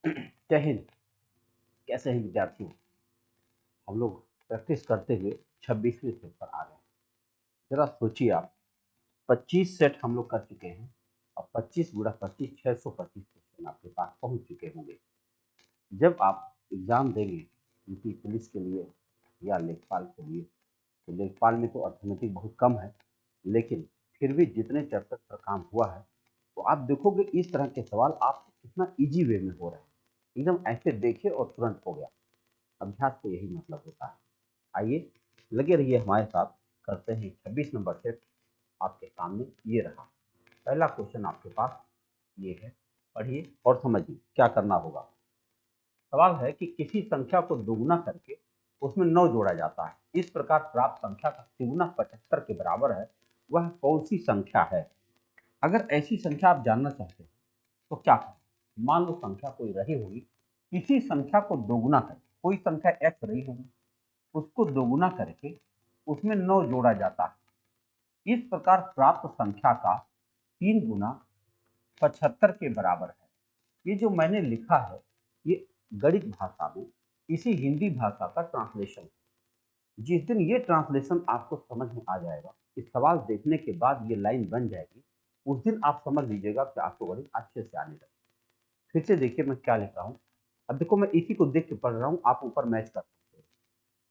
जय हिंद। कैसे हैं विद्यार्थियों? हम लोग प्रैक्टिस करते हुए 26वें सेट पर आ गए। जरा सोचिए आप, 25 सेट हम लोग कर चुके हैं और 25 गुणा 25 625 क्वेश्चन आपके पास पहुंच चुके होंगे। जब आप एग्जाम देंगे यूपी पुलिस के लिए या लेखपाल के लिए, तो लेखपाल में तो अर्थमेटिक बहुत कम है, लेकिन फिर भी जितने चैप्टर पर काम हुआ है तो आप देखोगे इस तरह के सवाल आप कितना इजी वे में हो रहे हैं। एकदम ऐसे देखे और तुरंत हो गया। अभ्यास का यही मतलब होता है। आइए लगे रहिए हमारे साथ, करते हैं 26 नंबर सेट। आपके सामने ये रहा पहला क्वेश्चन आपके पास, ये है, पढ़िए और समझिए क्या करना होगा। सवाल है कि किसी संख्या को दोगुना करके उसमें 9 जोड़ा जाता है, इस प्रकार प्राप्त संख्या का तिगुना 75 के बराबर है, वह कौन सी संख्या है? अगर ऐसी संख्या आप जानना चाहते हैं तो क्या करें? मान लो संख्या कोई रही होगी, किसी संख्या को दोगुना करके, कोई संख्या x रही होगी, उसको दोगुना करके उसमें 9 जोड़ा जाता है, इस प्रकार प्राप्त संख्या का 3 गुना 75 के बराबर है। ये जो मैंने लिखा है ये गणित भाषा में इसी हिंदी भाषा का ट्रांसलेशन है। जिस दिन ये ट्रांसलेशन आपको समझ में आ जाएगा, इस सवाल देखने के बाद ये लाइन बन जाएगी, उस दिन आप समझ लीजिएगा कि आपको गणित अच्छे से आने लगे। फिर से देखिए मैं क्या लिख रहा हूँ। अब देखो मैं इसी को देख के पढ़ रहा हूँ, आप ऊपर मैच कर सकते हैं।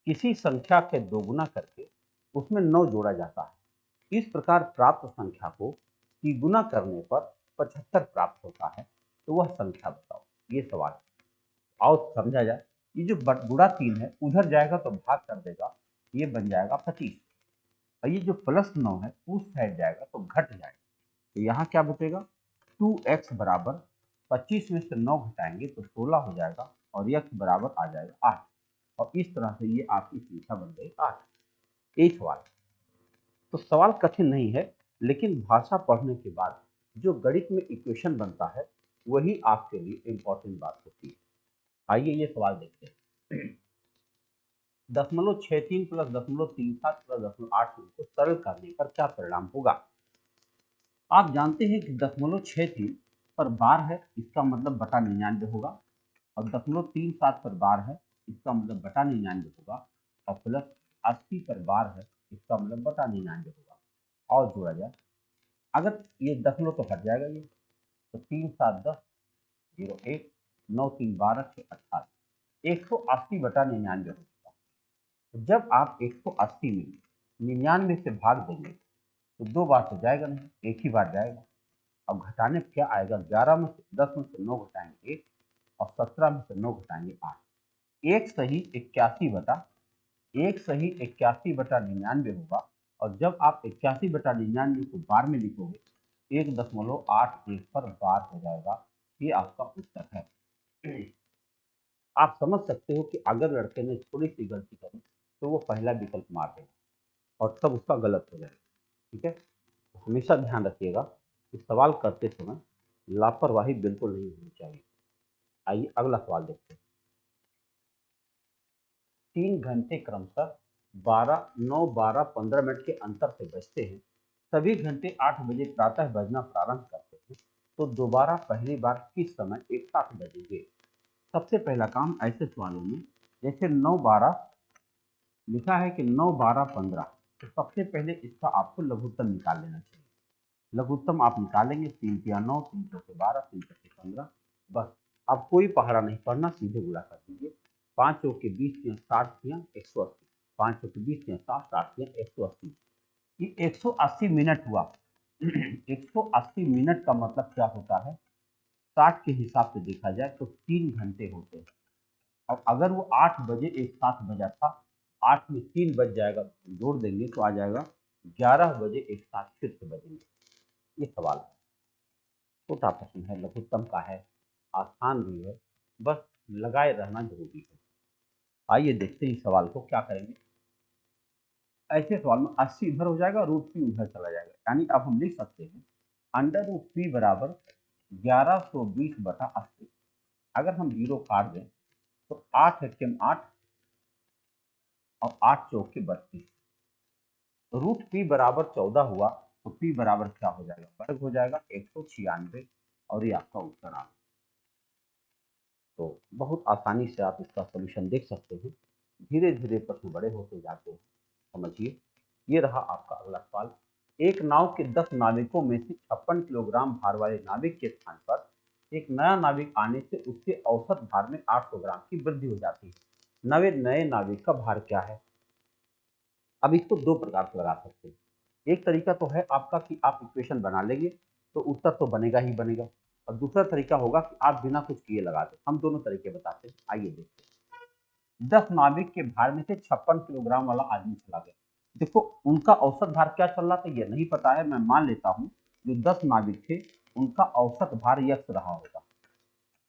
किसी संख्या के दोगुना करके उसमें 9 जोड़ा जाता है, इस प्रकार प्राप्त संख्या को तिगुना करने पर 75 प्राप्त होता है, तो वह संख्या बताओ। ये सवाल है। आओ समझा जाए। ये जो गुणा 3 है उधर जाएगा तो भाग कर देगा, ये बन जाएगा 25, और ये जो +9 है उस साइड जाएगा तो घट जाएगा, तो यहाँ क्या बचेगा? 2x बराबर 25 में से 9 घटाएंगे तो 16 हो जाएगा, और x बराबर आ जाएगा 8, और इस तरह से ये आपकी संख्या बन गई 8। यही सवाल। तो सवाल कठिन नहीं है, लेकिन भाषा पढ़ने के बाद जो गणित में इक्वेशन बनता है वही आपके लिए इंपॉर्टेंट बात होती है। आइए ये सवाल देखते हैं। 0.63 प्लस 0.37 प्लस 0.83 को सरल करने पर क्या परिणाम होगा? आप जानते हैं कि 0.63 पर बार है, इसका मतलब बटा 99 होगा, और 0.37 पर बार है, इसका मतलब बटा 99 होगा, और प्लस 80 पर बार है, इसका मतलब बटा 99 होगा। और जोड़ा जाए, अगर ये दशमलव तो हट जाएगा, ये तो 3 7 10 0 1 9 3 12 6 18 180 बटा 99 होगा। तो जब आप 180 में 99 से भाग देंगे तो 2 बार तो जाएगा नहीं, एक ही बार जाएगा। अब घटाने पे क्या आएगा? 11 में से 10 में से 9 घटाएंगे 1, और 17 में से 9 घटाएंगे 8। एक सही 81 होगा। और जब आप 81/99 को बार में लिखोगे 1.81 पर बार हो जाएगा। ये आपका उत्तर है। आप समझ सकते हो कि अगर लड़के ने थोड़ी सी गलती करी तो वो पहला विकल्प मार देगा और सब उसका गलत हो जाएगा। ठीक है, तो हमेशा ध्यान रखिएगा कि सवाल करते समय लापरवाही बिल्कुल नहीं होनी चाहिए। आइए अगला सवाल देखते हैं। 3 घंटे क्रमशः 9 12 15 मिनट के अंतर से बजते हैं। सभी घंटे 8 बजे प्रातः बजना प्रारंभ करते हैं, तो दोबारा पहली बार किस समय एक साथ बजेंगे? सबसे पहला काम ऐसे सवालों में, जैसे 9 12 लिखा है कि 9 12 15, तो सबसे पहले इसका आपको लघुत्तम निकाल लेना चाहिए। लघुत्तम आप निकालेंगे, 3 तिया 9, 3 चौके 12, 3 चौके 15। बस, अब कोई पहाड़ा नहीं पढ़ना, सीधे गुणा कर दीजिए। 5 चौके 20 तिया 60 तिया 180, 5 चौके 20 तिया 60, 60 तिया 180। ये 180 मिनट हुआ। 180 मिनट का मतलब क्या होता है? 60 के हिसाब से देखा जाए तो 3 घंटे होते हैं। अब अगर वो 8 बजे एक साथ बजा था, 8 में 3 बज जाएगा, जोड़ देंगे तो आ जाएगा 11 बजे एक साथ फिर से बजेंगे। ये सवाल है, छोटा प्रश्न है, लघुत्तम का है, आसान भी है, बस लगाए रहना जरूरी है। आइए देखते हैं इस सवाल को क्या करेंगे। ऐसे सवाल में 80 इधर हो जाएगा, √p उधर चला जाएगा, यानी अब हम लिख सकते हैं √p बराबर 1120/80। अगर हम 0 काट दें तो 8 एकम 8 और 8 चौके 32, √p बराबर 14 हुआ, तो p बराबर क्या हो जाएगा? वर्ग हो जाएगा 196, और ये आपका उत्तर आ गया। तो बहुत आसानी से आप इसका सॉल्यूशन देख सकते हैं। धीरे धीरे प्रश्न बड़े होते जाते हैं। समझिए, ये रहा आपका अगला सवाल। एक नाव के 10 नाविकों में से 56 किलोग्राम भार वाले नाविक के स्थान पर एक नया नाविक आने से उसके औसत भार में 800 ग्राम की वृद्धि हो जाती है। नवे नए नाविक का भार क्या है? अब इसको दो प्रकार से लगा सकते हैं। एक तरीका तो है आपका कि आप इक्वेशन बना लेंगे तो उत्तर तो बनेगा ही बनेगा, और दूसरा तरीका होगा कि आप बिना कुछ किए लगा दें। हम दोनों तरीके बताते हैं, आइए देखते हैं। 10 नाविक के भार में से 56 किलोग्राम वाला आदमी चला गया। देखो, उनका औसत भार क्या चल रहा था ये नहीं पता है। मैं मान लेता हूं जो 10 नाविक थे उनका औसत भार यक्स रहा होगा।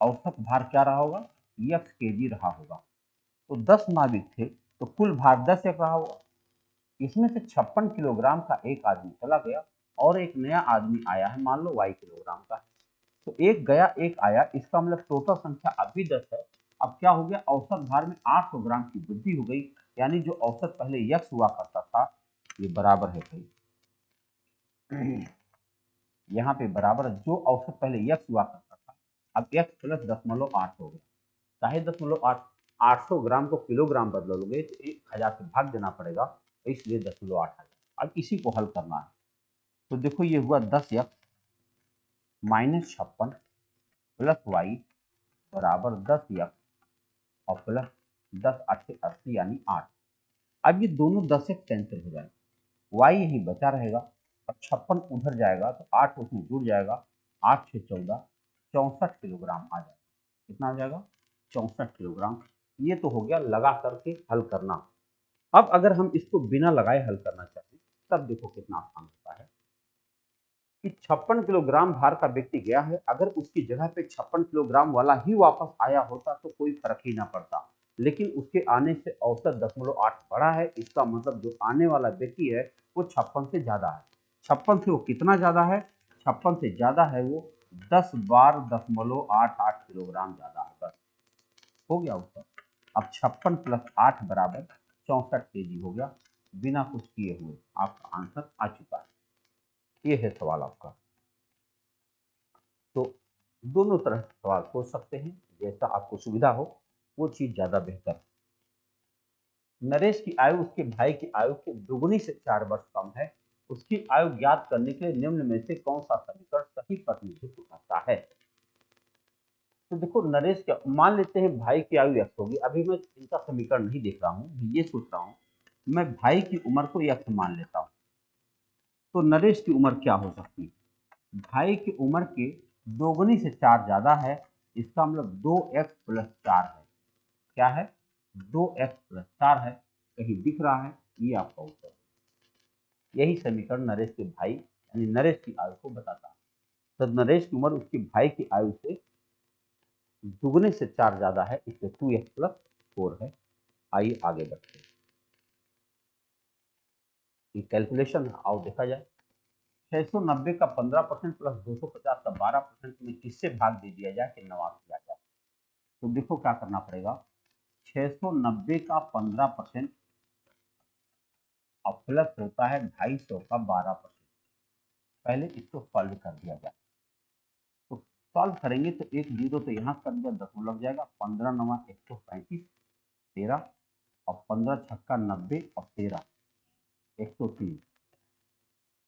औसत भार क्या रहा होगा? यक्स केजी रहा होगा। तो 10 नाविक थे तो कुल भार 10 यक्स रहा होगा। इसमें से 56 किलोग्राम का एक आदमी चला गया और एक नया आदमी आया है, मान लो वाई किलोग्राम का है। तो एक गया एक आया, इसका मतलब टोटल संख्या अभी 10 है। अब क्या हो गया? औसत भार में 800 ग्राम की वृद्धि हो गई, यानी जो औसत पहले यक्स हुआ करता था ये बराबर है भाई, यहाँ पे बराबर है। जो औसत पहले यक्स हुआ करता था अब एक्स प्लस 0.8 हो गया। चाहे 0.8, 800 ग्राम को किलोग्राम बदलोगे तो 1000 से भाग देना पड़ेगा, तो इसलिए 0.8 आ जाएगा। अब इसी को हल करना है। तो देखो ये हुआ 10 एक्स माइनस 56 प्लस वाई बराबर 10 एक्स और प्लस 10 8 से 80 यानी 8। अब ये दोनों 10 एक्स कैंसिल हो जाएंगे, वाई यही बचा रहेगा और 56 उधर जाएगा तो 8 उसमें जुड़ जाएगा। 8 से 14, 64 किलोग्राम आ जाएगा। कितना आ जाएगा? 64 किलोग्राम। ये तो हो गया लगा करके हल करना। अब अगर हम इसको बिना लगाए हल करना चाहें तब देखो कितना आसान होता है कि 56 किलोग्राम भार का व्यक्ति गया है, अगर उसकी जगह पे 56 किलोग्राम वाला ही वापस आया होता तो कोई फर्क ही ना पड़ता, लेकिन उसके आने से औसत 0.8 बढ़ा है। इसका मतलब जो आने वाला व्यक्ति है वो 56 से ज्यादा है। 56 से वो कितना ज्यादा है? 56 से ज्यादा है वो 10 बार 0.88 किलोग्राम ज्यादा है। बस हो गया उत्तर। अब 56 प्लस 8 बराबर 64 केजी हो गया। बिना कुछ किए हुए आपका आंसर आ चुका है। ये है सवाल आपका। तो दोनों तरह से सवाल सोच सकते हैं, जैसा आपको सुविधा हो वो चीज ज्यादा बेहतर है। नरेश की आयु उसके भाई की आयु के दुगुनी से 4 वर्ष कम है। उसकी आयु ज्ञात करने के लिए निम्न में से कौन सा समीकरण सही प्रतिनिधित्व करता है? तो देखो, नरेश क्या, मान लेते हैं भाई की आयु एक्स होगी। अभी मैं इनका समीकरण नहीं देख रहा हूँ, ये सोच रहा हूँ मैं भाई की उम्र को एक्स मान लेता हूँ। तो नरेश की उम्र क्या हो सकती है? भाई की उम्र के दोगुनी से 4 ज्यादा है, इसका मतलब 2x प्लस 4 है। क्या है? 2x प्लस 4 है। कहीं दिख रहा है? ये आपका उत्तर। यही समीकरण नरेश के भाई यानी नरेश की आयु को बताता है। तो नरेश की उम्र उसके भाई की आयु से दुगने से 4 ज्यादा है, इसलिए 2x प्लस 4 है। आइए आगे बढ़ते हैं। ये कैलकुलेशन है, आओ देखा जाए। 690 का 15% प्लस 250 का 12% में किससे भाग दे दिया जाए कि 89 आ जाए? तो देखो क्या करना पड़ेगा। 690 का 15% और प्लस होता है 250 का 12%। पहले इसको सॉल्व कर दिया जाए। तो सॉल्व करेंगे तो एक जीरो तो यहाँ कर दिया, 10 लग जाएगा। 15 नवा 135, 13 और 15 छक्का 90 और 13 103,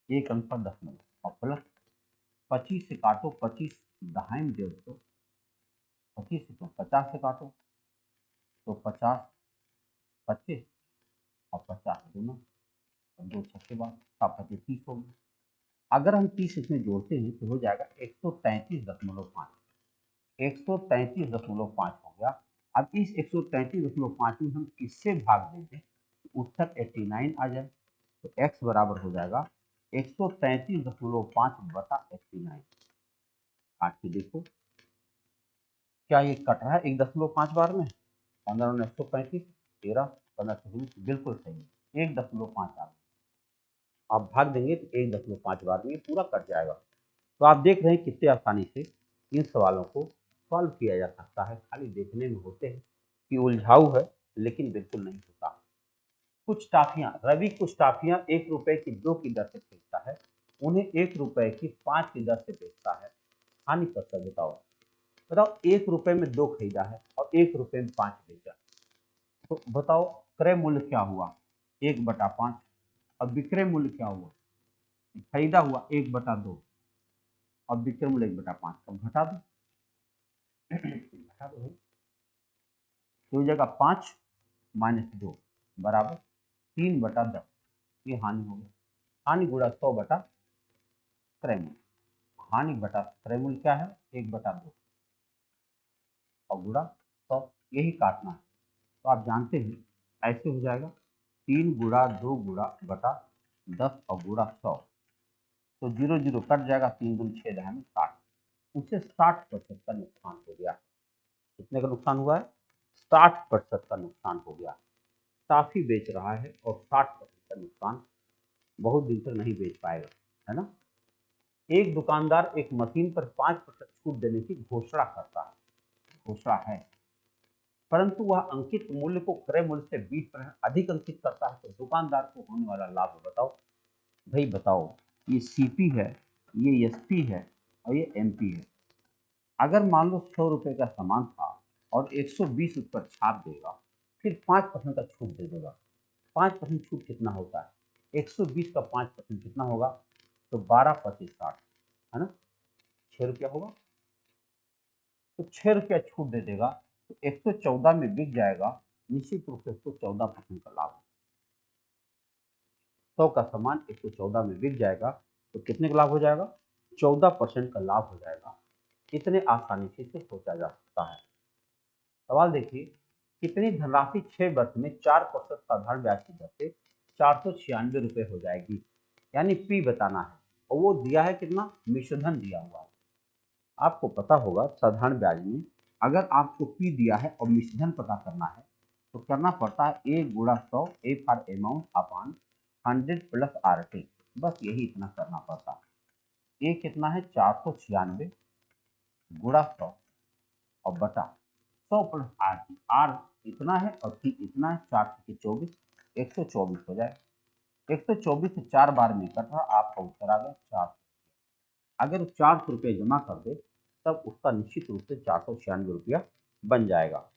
एक अंक पर 10 और प्लस 25 से काटो, 25 दहाई में 150, 25 से तो 50 से काटो तो 50 25 और 50 दोनों और 2 छक्के बाद 7 25 हो गए। अगर हम 30 इसमें जोड़ते हैं तो हो जाएगा 133.5। 133.5 हो गया। अब इस 133.5 में हम किससे भाग देंगे उत्तर 89 आ जाए? तो x बराबर हो जाएगा 133.5 बटा 89। काट के देखो क्या ये कट रहा है 1.5 बार में? 15 135, 13 15 बिल्कुल सही, 1.5 आ गया। आप भाग देंगे तो 1.5 बार में ये पूरा कट जाएगा। तो आप देख रहे हैं कितने आसानी से इन सवालों को सॉल्व किया जा सकता है। खाली देखने में होते हैं कि उलझाऊ है, लेकिन बिल्कुल नहीं होता। कुछ टाफियां, रवि कुछ टाफियां 1 रुपए की 2 की दर से खरीदता है, उन्हें 1 रुपए की 5 की दर से बेचता है। हानि पर बताओ। बताओ 1 रुपए में 2 खरीदा है और 1 रुपए में 5 बेचा, तो बताओ क्रय मूल्य क्या हुआ, 1/5। और विक्रय मूल्य क्या हुआ, खरीदा हुआ 1/2 और विक्रय मूल्य 1/5। अब घटा दो घटा दो भाई, तो हो जाएगा 5 - 2 बराबर 3/10। ये हानि हो गया, हानि गुणा 100 बटा क्रय मूल्य। हानि बटा क्रय मूल्य क्या है, 1/2 और गुणा 100, यही काटना है। तो आप जानते हैं ऐसे हो जाएगा 3 गुणा 2 गुणा बटा 10 और गुणा 100, तो 0 0 कट जाएगा, 3 दूनी 6 दहाई 60। उसे 60% का नुकसान हो गया। कितने का नुकसान हुआ है, 60% का नुकसान हो गया। काफी बेच रहा है और 60% का नुकसान, बहुत दिन तक नहीं बेच पाएगा, है ना। एक दुकानदार एक मशीन पर 5% छूट देने की घोषणा करता है, घोषणा है, परंतु वह अंकित मूल्य को क्रय मूल्य से 20% अधिक अंकित करता है, तो दुकानदार को होने वाला लाभ बताओ। भाई बताओ, ये सीपी है, ये एसपी है और ये एमपी है। अगर मान लो 100 रुपए का सामान था और 120 उस पर छाप देगा, फिर 5% का छूट दे देगा। 5% छूट कितना होता है, 120 का 5% कितना होगा, तो 12×25=60, है ना, 6 रुपया होगा। तो 6 रुपया छूट दे देगा, तो 114 में बिक जाएगा, निश्चित रूप से उसको 14% का लाभ। 100 का सामान 114 में बिक जाएगा, तो कितने का लाभ हो जाएगा, 14% का लाभ हो जाएगा। इतने आसानी से इसे सोचा जा सकता है। सवाल देखिए, कितनी धनराशि 6 वर्ष में 4% साधारण ब्याज की दर से 496 रुपये हो जाएगी, यानी पी बताना है, और वो दिया है कितना, मिश्रधन दिया हुआ है। आपको पता होगा साधारण ब्याज में अगर आपको पी दिया है और मिश्रधन पता करना है, तो करना पड़ता है ए गुणा 100, A for amount upon 100 plus RT। बस यही इतना करना पड़ता है। ए कितना है, 496 गुणा 100 और बटा 100 प्लस RT। आर इतना है और टी इतना है, 4×24 124 हो जाए। 124 से 4 बार में कट रहा, आपका उत्तर आ गया 4। अगर 400 रुपये जमा कर दे, तब उसका निश्चित रूप से 496 रुपया बन जाएगा।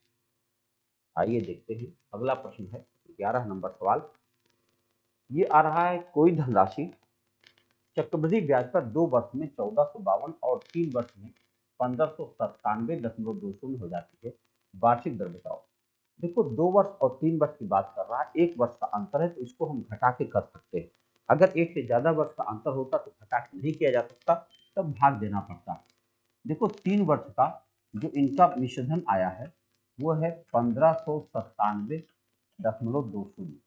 आइए देखते हैं अगला प्रश्न है 11 नंबर सवाल। ये आ रहा है, कोई धनराशि चक्रवृद्धि ब्याज पर 2 वर्ष में 1452 और 3 वर्ष में 1597.20 हो जाती है, वार्षिक दर बताओ। देखो 2 वर्ष और 3 वर्ष की बात कर रहा है, 1 वर्ष का अंतर है, तो इसको हम घटा के कर सकते हैं। अगर एक से ज्यादा वर्ष का अंतर होता तो घटा के नहीं किया जा सकता, तब भाग देना पड़ता। देखो 3 वर्ष का जो इनका मिश्रधन आया है वो है 1597.20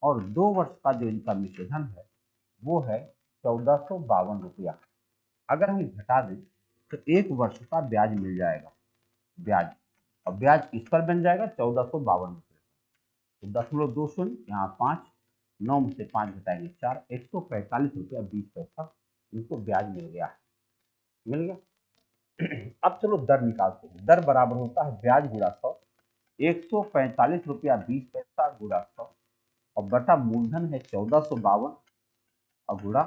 और 2 वर्ष का जो इनका मिश्रधन है वो है 1452 रुपया। अगर हम घटा दें तो 1 वर्ष का ब्याज मिल जाएगा, ब्याज, और ब्याज इस पर बन जाएगा 1452 रुपये। तो 0.20 यहाँ 5, 9 में से 5 घटाएंगे 4, 145 रुपया 20 पैसा इनको ब्याज मिल गया है, मिल गया। अब चलो दर निकालते हैं। दर बराबर होता है ब्याज गुणा 100, 145 रुपया 20 पैसा गुणा 100 और बटा मूलधन है 1452 और गुणा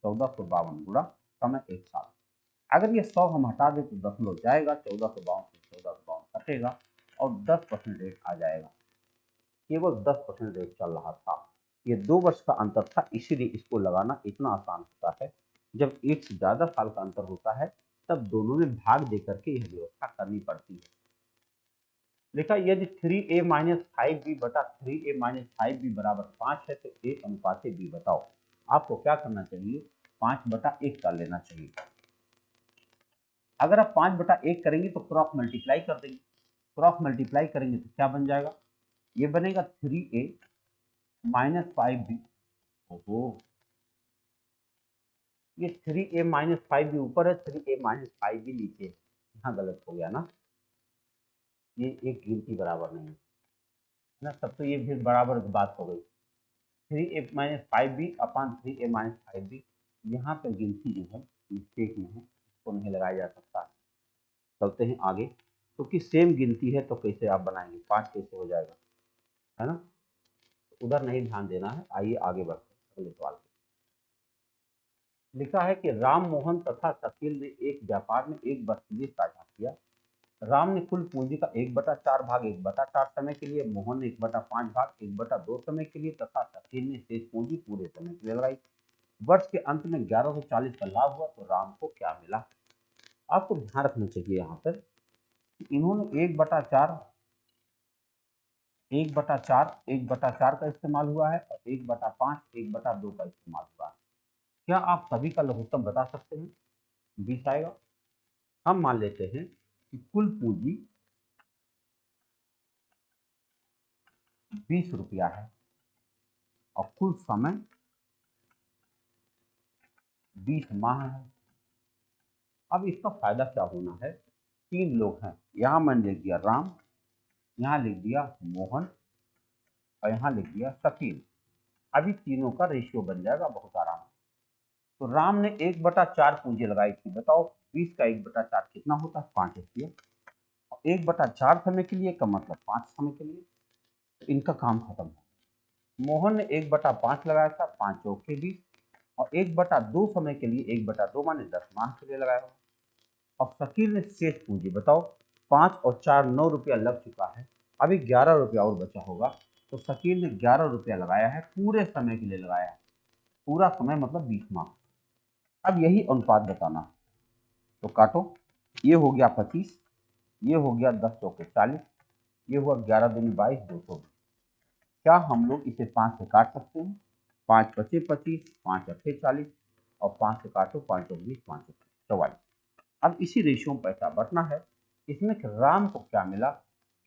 1452 गुणा समय 1 साल। अगर ये 100 हम हटा दें तो दशमलव जाएगा, 1452 से 1452 कटेगा और 10% रेट आ जाएगा। केवल 10% रेट चल रहा था। ये 2 वर्ष का अंतर था, इसीलिए इसको लगाना इतना आसान होता है। जब एक से ज्यादा साल का अंतर होता है तब दोनों में भाग देकर के यह व्यवस्था करनी पड़ती है। देखा, यदि 3a-5b बटा 3a-5b बराबर 5 है तो a अनुपात b बताओ। आपको क्या करना चाहिए, 5/1 कर लेना चाहिए। अगर आप 5/1 करेंगे तो क्रॉस मल्टीप्लाई कर देंगे, क्रॉस मल्टीप्लाई करेंगे तो क्या बन जाएगा, ये बनेगा 3a-5b। ओहो, ये 3a-5b ऊपर है, 3a-5b नीचे है, यहाँ गलत हो गया ना, ये एक गिनती बराबर नहीं है ना, तब तो ये फिर बराबर बात हो गई। 3a-5b अपॉन 3a-5b, यहाँ पे गिनती जो है मिस्टेक में है, इसको नहीं लगाया जा सकता। चलते हैं आगे, क्योंकि सेम गिनती है तो कैसे आप बनाएंगे, 5 कैसे हो जाएगा, है ना, उधर नहीं ध्यान देना है। आइए आगे बढ़ते हैं अगले सवाल पे। लिखा है कि राम मोहन तथा शकील ने एक व्यापार में एक वर्ष के लिए साझा किया। राम ने कुल पूंजी का 1/4 भाग 1/4 समय के लिए, मोहन ने 1/5 भाग 1/2 समय के लिए तथा शकील ने शेष पूंजी पूरे समय के लिए लगाई। वर्ष के अंत में 1140 का लाभ हुआ तो राम को क्या मिला? आपको ध्यान रखना चाहिए यहाँ पर कि इन्होंने 1/4 1/4 1/4 का इस्तेमाल हुआ है और 1/5 1/2 का इस्तेमाल हुआ है। क्या आप सभी का लघुत्तम बता सकते हैं? 20 आएगा। हम मान लेते हैं कि कुल पूंजी 20 रुपया है और कुल समय 20 माह है। अब इसका फायदा क्या होना है? 3 लोग हैं, यहाँ मैंने लिख दिया राम, यहाँ लिख दिया मोहन और यहाँ लिख दिया शकील। अभी तीनों का रेशियो बन जाएगा बहुत आराम से। तो राम ने 1/4 पूंजी लगाई थी। बताओ 20 का 1/4 कितना होता है? 5 रुपये। 1/4 समय के लिए का मतलब 5 समय के लिए। तो इनका काम खत्म है। मोहन ने 1/5 लगाया था, 5 चौके 20 और 1/2 समय के लिए 1/2 माने 10 माह के लिए लगाया। और शकील ने शेष पूंजी बताओ 5 और 4 9 रुपया लग चुका है, अभी 11 रुपया और बचा होगा। तो शकील ने 11 रुपया लगाया है, पूरे समय के लिए लगाया है। पूरा समय मतलब 20 माह। अब यही अनुपात बताना है। तो काटो, ये हो गया 25, ये हो गया 10 चौके 40, ये हुआ 11 दूनी 22 220। क्या हम लोग इसे 5 से काट सकते हैं? 5 पचे 25, 5 अठे 40 और 5 से काटो 5 चौक 20 5 44। अब इसी रेशियो में पैसा बटना है। इसमें राम को क्या मिला?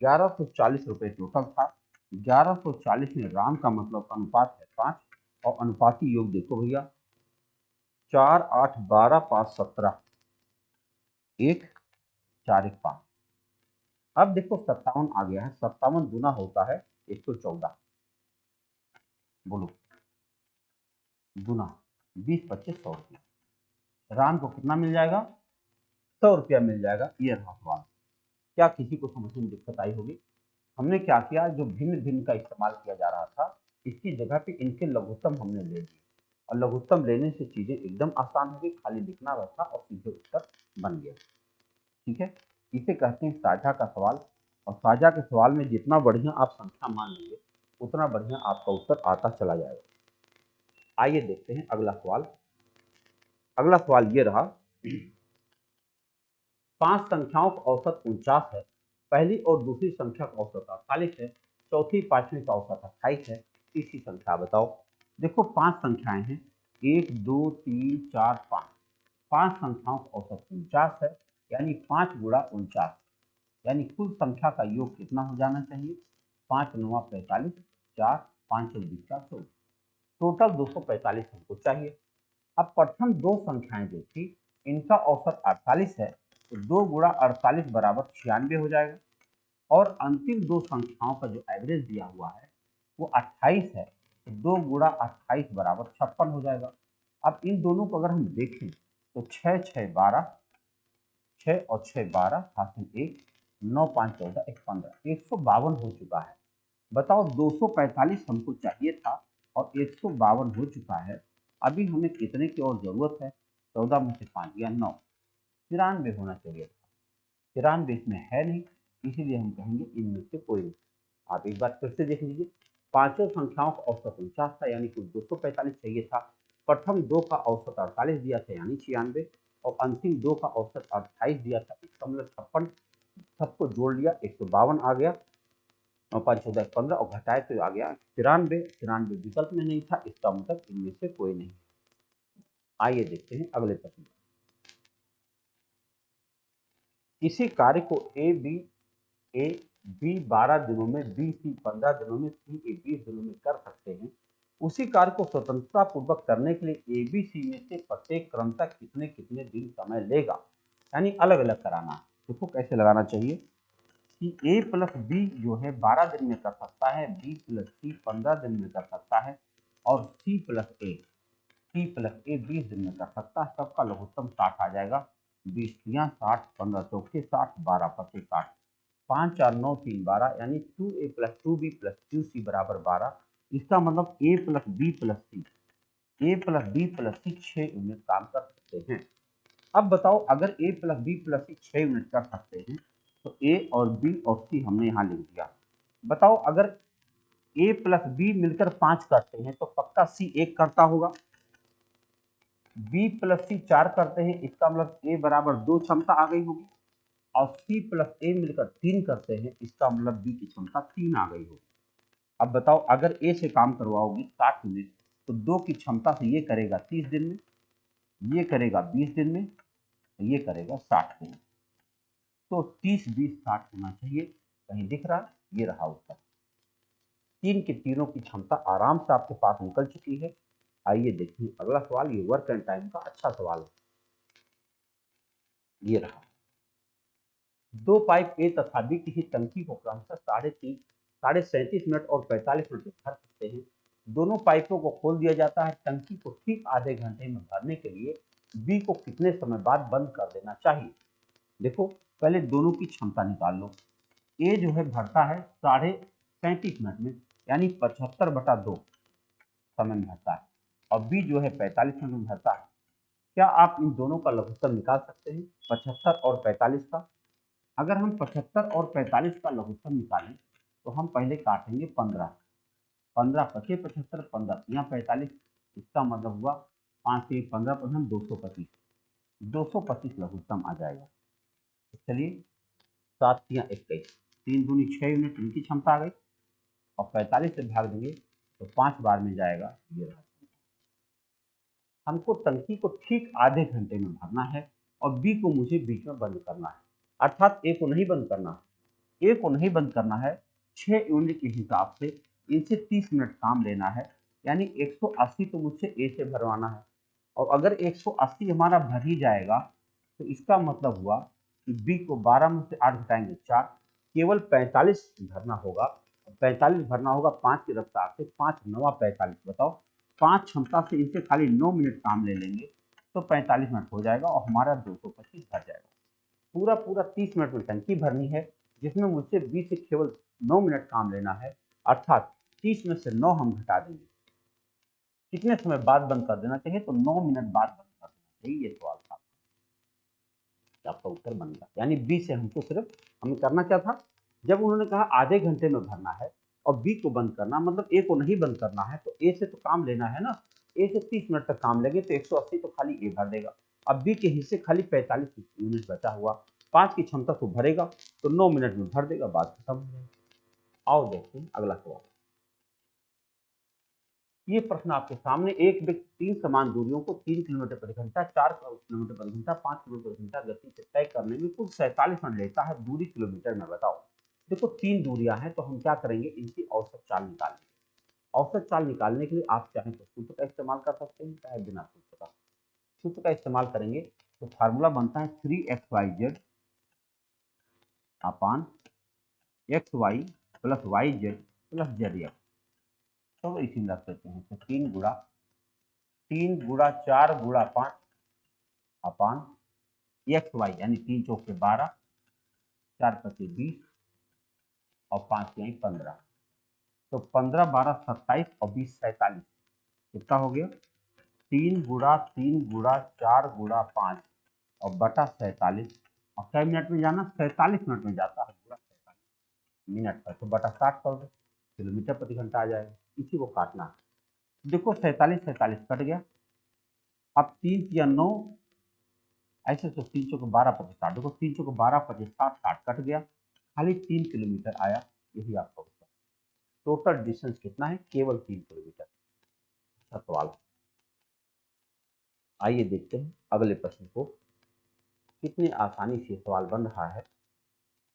1140 रुपये टोटल था। 1140 में राम का मतलब अनुपात है 5 और अनुपाती योग देखो भैया 4 8 12 5 17 1 4 1 5। अब देखो 57 आ गया है। 57 गुना होता है 114। बोलो गुना 20 25 100 रुपये। राम को कितना मिल जाएगा? 100 रुपया मिल जाएगा। ये रहा सवाल। क्या किसी को समझने में दिक्कत आई होगी? हमने क्या किया, जो भिन्न भिन्न का इस्तेमाल किया जा रहा था इसकी जगह पे इनके लघुत्तम हमने ले लिए और लघुत्तम लेने से चीजें एकदम आसान हो गई। खाली लिखना रहता और सीधे उत्तर बन गया। ठीक है, इसे कहते हैं साझा का सवाल। और साझा के सवाल में जितना बढ़िया आप संख्या मान लेंगे उतना बढ़िया आपका उत्तर आता चला जाएगा। आइए देखते हैं अगला सवाल। अगला सवाल ये रहा, 5 संख्याओं का औसत 49 है, पहली और दूसरी संख्या का औसत 48 है, चौथी पांचवी का औसत 28 है, तीसरी संख्या बताओ। देखो 5 संख्याएं हैं, 1 2 3 4 5। 5 संख्याओं का औसत 49 है, यानी 5 गुणा 49, यानी कुल संख्या का योग कितना हो जाना चाहिए? 5 9 45, 4 5 24 4 24। टोटल 245 हमको चाहिए। अब प्रथम दो संख्याएं जो थी इनका औसत 48 है, तो 2 गुणा 48 बराबर 96 हो जाएगा। और अंतिम दो संख्याओं का जो एवरेज दिया हुआ है वो 28 है, तो 2 गुणा 28 बराबर 56 हो जाएगा। अब इन दोनों को अगर हम देखें तो 6 6 12, 6 और 6 12 हासिल 1, 9 5 14 1 15, 152 हो चुका है। बताओ 245 हमको चाहिए था और 152 हो चुका है। अभी हमें कितने की और जरूरत है? 14 में से 5 गया 9, 93 होना चाहिए था। 93 इसमें है नहीं, इसीलिए हम कहेंगे इनमें से कोई नहीं। आप एक बार फिर से देख लीजिए, पांचों संख्याओं का औसत 49 था, यानी कुल 245 चाहिए था। प्रथम दो का औसत 48 दिया था, यानी 96। और अंतिम दो का औसत 28 दिया था, इसका मतलब 56। सबको जोड़ लिया 152 आ गया। 5 14 15 और घटाए तो आ गया 93। 93 विकल्प में नहीं था, इसका मतलब इनमें से कोई नहीं। आइए देखते हैं अगले प्रश्न। किसी कार्य को ए बी 12 दिनों में, बी सी 15 दिनों में, सी ए 20 दिनों में कर सकते हैं। उसी कार्य को स्वतंत्रता पूर्वक करने के लिए ए बी सी में से प्रत्येक क्रमशः कितने कितने दिन समय लेगा, यानी अलग अलग कराना है। देखो कैसे लगाना चाहिए कि ए प्लस बी जो है 12 दिन में कर सकता है, बी प्लस सी 15 दिन में कर सकता है और सी प्लस ए 20 दिन में कर सकता है। सबका लघुत्तम 60 आ जाएगा। 20 तियां 60, 15 चौके 60, 12 पचे 60, 5 4 9 3 12, यानी 2a plus 2b plus 2c बराबर 12। इसका मतलब ए प्लस बी प्लस सी ए प्लस बी प्लस सी 6 यूनिट काम कर सकते हैं। अब बताओ अगर ए प्लस बी प्लस सी 6 यूनिट कर सकते हैं तो ए और बी और सी हमने यहाँ लिख दिया। बताओ अगर ए प्लस बी मिलकर 5 करते हैं तो पक्का सी 1 करता होगा। बी प्लस सी 4 करते हैं, इसका मतलब ए बराबर 2 क्षमता आ गई होगी। और सी प्लस ए मिलकर 3 करते हैं, इसका मतलब बी की क्षमता 3 आ गई होगी। अब बताओ अगर ए से काम करवाओगी 60 यूनिट तो 2 की क्षमता से ये करेगा 30 दिन में, ये करेगा 20 दिन में, ये करेगा 60 दिन में। तो 30 20 60 होना चाहिए। कहीं दिख रहा? ये रहा उत्तर। तीन के तीनों की क्षमता आराम से आपके पास निकल चुकी है। आइए देखिए अगला सवाल। ये वर्क एंड टाइम का अच्छा सवाल है। ये रहा। दो पाइप ए तथा बी किसी टंकी को क्रमशः 37.5 मिनट और 45 मिनट में भर सकते हैं। दोनों पाइपों को खोल दिया जाता है। टंकी को ठीक आधे घंटे में भरने के लिए बी को कितने समय बाद बंद कर देना चाहिए? देखो पहले दोनों की क्षमता निकाल लो। ए जो है भरता है 37.5 मिनट में, यानी 75/2 समय में भरता है, और बी जो है 45 मिनट में भरता है। क्या आप इन दोनों का लघुत्तम निकाल सकते हैं, 75 और 45 का? अगर हम 75 और 45 का लघुत्तम निकालें तो हम पहले काटेंगे 15। 15 पचे 75, 15 यहाँ 45, इसका मतलब हुआ 5 से 15 पर हम 225। 225 लघुत्तम आ जाएगा। तो चलिए 7 या 21, 3 दूनी 6 यूनिट इनकी क्षमता आ गई, और 45 से भाग देंगे तो 5 बार में जाएगा। ये रहा। हमको टंकी को ठीक आधे घंटे में भरना है और बी को मुझे बीच में बंद करना है, अर्थात ए को नहीं बंद करना है। ए को नहीं बंद करना है। 6 यूनिट के हिसाब से इनसे 30 मिनट काम लेना है, यानी 180 तो मुझसे ए से भरवाना है। और अगर 180 हमारा भर ही जाएगा तो इसका मतलब हुआ कि बी को 12 में से 8 घटाएंगे 4, केवल 45 भरना होगा। 45 भरना होगा 5 की रफ्तार से, 5 9 45। बताओ 5 क्षमता से इनसे खाली 9 मिनट काम ले लेंगे तो 45 मिनट हो जाएगा और हमारा 225 भर जाएगा। पूरा पूरा 30 मिनट में टंकी भरनी है, जिसमें मुझसे 20 से केवल 9 मिनट काम लेना है, अर्थात 30 में से 9 हम घटा देंगे। कितने समय बाद बंद कर देना चाहिए? तो 9 मिनट बाद बंद कर देना चाहिए। ये सवाल था, आपका उत्तर बन गया। यानी बी से हमको सिर्फ हमें करना क्या था, जब उन्होंने कहा आधे घंटे में भरना है और बी को बंद करना, मतलब ए को नहीं बंद करना है, तो ए से तो काम लेना है ना। ए से 30 मिनट तक काम लेंगे तो 180 तो खाली ए भर देगा। अब बी के हिस्से खाली 45 यूनिट बचा हुआ, 5 की क्षमता को भरेगा तो 9 मिनट में भर देगा, बात खत्म हो जाएगी। आओ देखते हैं अगला सवाल। ये प्रश्न आपके सामने। एक व्यक्ति 3 समान दूरियों को 3 किलोमीटर प्रति घंटा, 4 किलोमीटर प्रति घंटा, 5 किलोमीटर प्रति घंटा गति से तय करने में कुल 47 मिनट लेता है। दूरी किलोमीटर में बताओ। देखो 3 दूरियां हैं तो हम क्या करेंगे, इनकी औसत चाल निकालेंगे। औसत चाल निकालने के लिए आप चाहें तो सूत्र का इस्तेमाल कर सकते हैं, चाहे बिना सूत्र का। सूत्र का इस्तेमाल करेंगे तो फार्मूला बनता है 3xyz अपान xy plus yz plus zx। चलो इसी में रख देते हैं। तो 3 गुणा 4 गुणा 5 अपान xy, यानी 3 चौके 12, 4 पचे 20 और 5 यानी 15। तो 15 12 27 और 20 47, कितना हो गया? 3 गुणा 4 गुणा 5 और बटा 47। और कै मिनट में जाना? 47 मिनट में जाता है। पूरा 47 मिनट पर तो बटा 60 कर दो, किलोमीटर प्रति घंटा आ जाएगा। इसी को काटना है। देखो 47 47 कट गया। अब 3 या 9, ऐसे तो 3 चौके 12 पचे 60। देखो 3 चौके 12 पचे 60, 60 कट गया, खाली 3 किलोमीटर आया। यही आपका उत्तर। टोटल डिस्टेंस कितना है? केवल 3 किलोमीटर। अच्छा सवाल। आइए देखते हैं अगले प्रश्न को। कितनी आसानी से सवाल बन रहा है।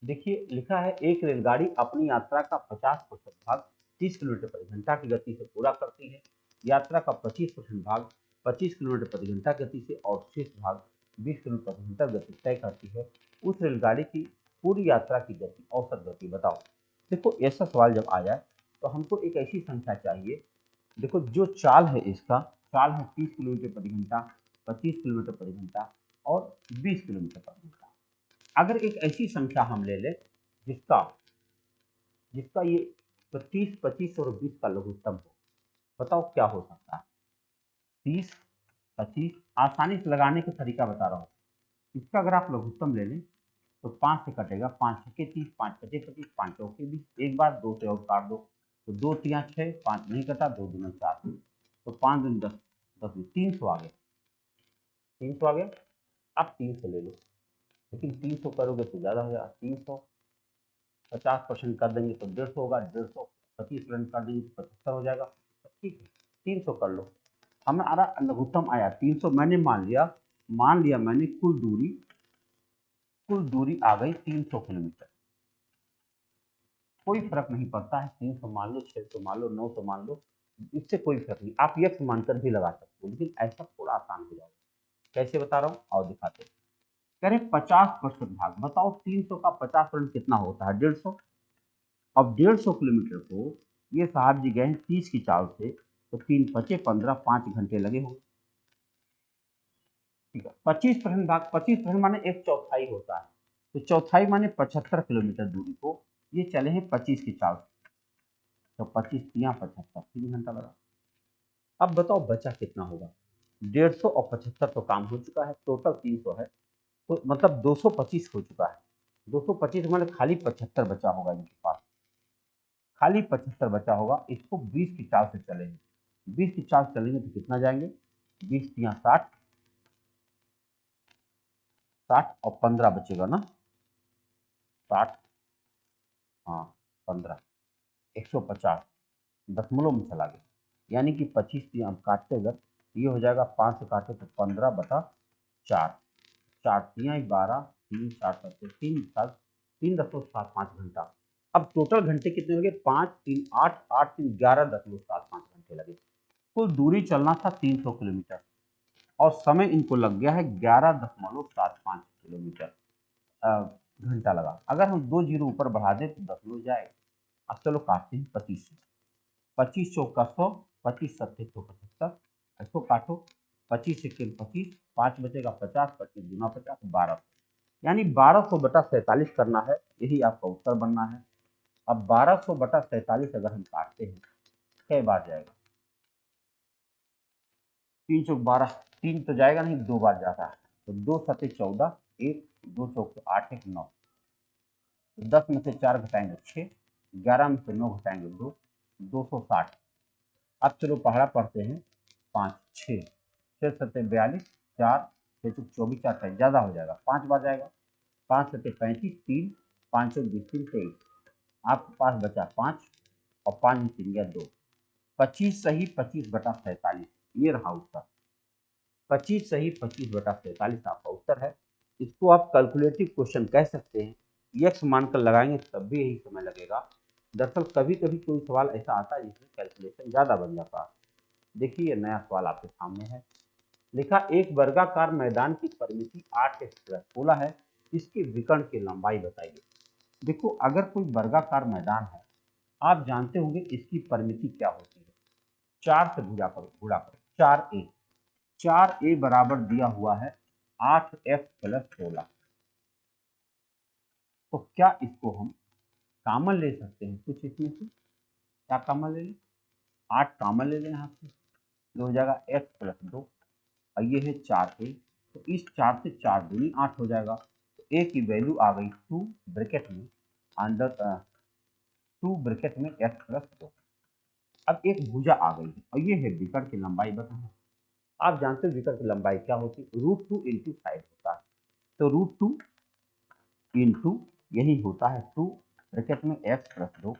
देखिए लिखा है, एक रेलगाड़ी अपनी यात्रा का 50% भाग 30 किलोमीटर प्रति घंटा की गति से पूरा करती है। यात्रा का 25% भाग 25 किलोमीटर प्रति घंटा गति से और शेष भाग 20 किलोमीटर प्रति घंटा गति तय करती है। उस रेलगाड़ी की पूरी यात्रा की गति, औसत गति बताओ। देखो ऐसा सवाल जब आ जाए तो हमको एक ऐसी संख्या चाहिए। देखो जो चाल है, इसका चाल है 30 किलोमीटर प्रति घंटा, 25 किलोमीटर प्रति घंटा और 20 किलोमीटर प्रति घंटा। अगर एक ऐसी संख्या हम ले लें जिसका जिसका ये 30 25 और 20 का लघुत्तम हो, बताओ क्या हो सकता है। 30, 25, आसानी से लगाने का तरीका बता रहा हूँ। इसका अगर आप लघुत्तम ले लें तो 5 से कटेगा, 5 छके 30, 5 पचे 25, 5 चौके 20, एक बार 2 से और काट दो तो 2 तिया 6, 5 नहीं कटा, 2 दूना 4, तो 5 दूनी 10, 10 300 आ गया, 300 आ गया। अब 300 ले लो, लेकिन 300 करोगे तो ज़्यादा हो जाएगा, 300 50% कर देंगे तो 150 होगा, 150 25% कर देंगे तो 75 हो जाएगा, ठीक है 300 कर लो। हमारा लघुत्तम आया 300, मैंने मान लिया मैंने कुल दूरी आ गई 300 किलोमीटर। कोई फर्क नहीं पड़ता है, 300 मान लो, 600 मान लो, 900 मान लो, इससे कोई फर्क नहीं, आप यक्स मानकर भी लगा सकते हो, लेकिन ऐसा थोड़ा आसान हो जाएगा। कैसे बता रहा हूँ आओ दिखाते हैं। कह रहे 50% भाग, बताओ 300 का 50% कितना होता है, 150। अब 150 किलोमीटर को ये साहब जी गए हैं 30 की चाल से, तो 3 पचे 15, 5 घंटे लगे होंगे, ठीक है। 25% भाग, 25% माने एक चौथाई होता है, तो चौथाई माने 75 किलोमीटर दूरी को ये चले हैं 25 की चाल से, तो 25 तिया 75, 3 घंटा लगा। अब बताओ बचा कितना होगा, 150 और 75 तो काम हो चुका है, टोटल 300 है, तो मतलब 225 हो चुका है। 225 माने खाली 75 बचा होगा इनके पास, खाली 75 बचा होगा। इसको 20 की चाल से चलेंगे, 20 की चाल चलेंगे तो कितना जाएंगे, 20 तिया 60, 60 और 15 बचेगा ना, 60, हाँ 15, 150 दशमलव में चला गया, यानी कि 25 तिया काटते अगर ये हो जाएगा, 5 से काटे तो 15/4, 4 तिया 12, 3 4 7 3 7 3.75 घंटा। अब टोटल घंटे कितने लगे, 5 3 8 8 3 11.75 घंटे लगे। कुल दूरी चलना था 300 किलोमीटर और समय इनको लग गया है 11.75 किलोमीटर, घंटा लगा। अगर हम 2 जीरो ऊपर बढ़ा दें तो 10 हो जाएगा। अब चलो काटते हैं 25 से, 25 चौक का 100, 25 सत्ते 175, इसको काटो, 25 सेकेंड 25, 5 बचेगा 50, 25 दूना 50, 1200, यानी 1200/47 करना है, यही आपका उत्तर बनना है। अब 1200/47 अगर हम काटते हैं कई बार जाएगा, 3 चौक 12, 3 तो जाएगा नहीं, 2 बार जाता है, तो 2 सत्ते 14, 1 2 चौक 8 1 9, 10 में से 4 घटाएंगे 6, 11 में से 9 घटाएंगे 2, 260। अब चलो पहाड़ा पढ़ते हैं, 5 6 6 सत्ते 42, 4 6 चौक 24, 4 ज़्यादा हो जाएगा, 5 बार जाएगा, 5 सत्ते 35, 3 5 चौक 20 3 23, आपके पास बचा 5 और 5 3 गया 2, 25 सही 25/47, ये रहा उत्तर, 25 सही 25/47 आपका उत्तर है। इसको आप कैलकुलेटिव क्वेश्चन कह सकते हैं, यक्स मानकर लगाएंगे तब भी यही समय लगेगा। दरअसल कभी कभी कोई सवाल ऐसा आता है जिसमें कैलकुलेशन ज़्यादा बन जाता है। देखिए ये नया सवाल आपके सामने है, लिखा एक वर्गाकार मैदान की परिमिति 8x बोला है, इसके विकर्ण की लंबाई बताइए। देखो अगर कोई वर्गाकार मैदान है, आप जानते होंगे इसकी परिमिति क्या होती है, 4 से गुणा करो 4a, 4a बराबर दिया हुआ है 8x+16, तो क्या इसको हम कॉमन ले सकते हैं कुछ इसमें से, क्या कॉमन ले लें, 8 कॉमन ले लें यहाँ से, ये हो जाएगा x+2 और ये है 4a, तो इस 4 से 4 दूनी 8 हो जाएगा, तो a की वैल्यू आ गई 2 ब्रैकेट में अंडर 2 ब्रैकेट में x+2। अब एक भुजा आ गई है और ये है विकर्ण की लंबाई बताना। आप जानते हो विकर्ण की लंबाई क्या होती है, √2 इंटू साइड होता है, तो √2 इंटू यही होता है 2 ब्रैकेट में x+2,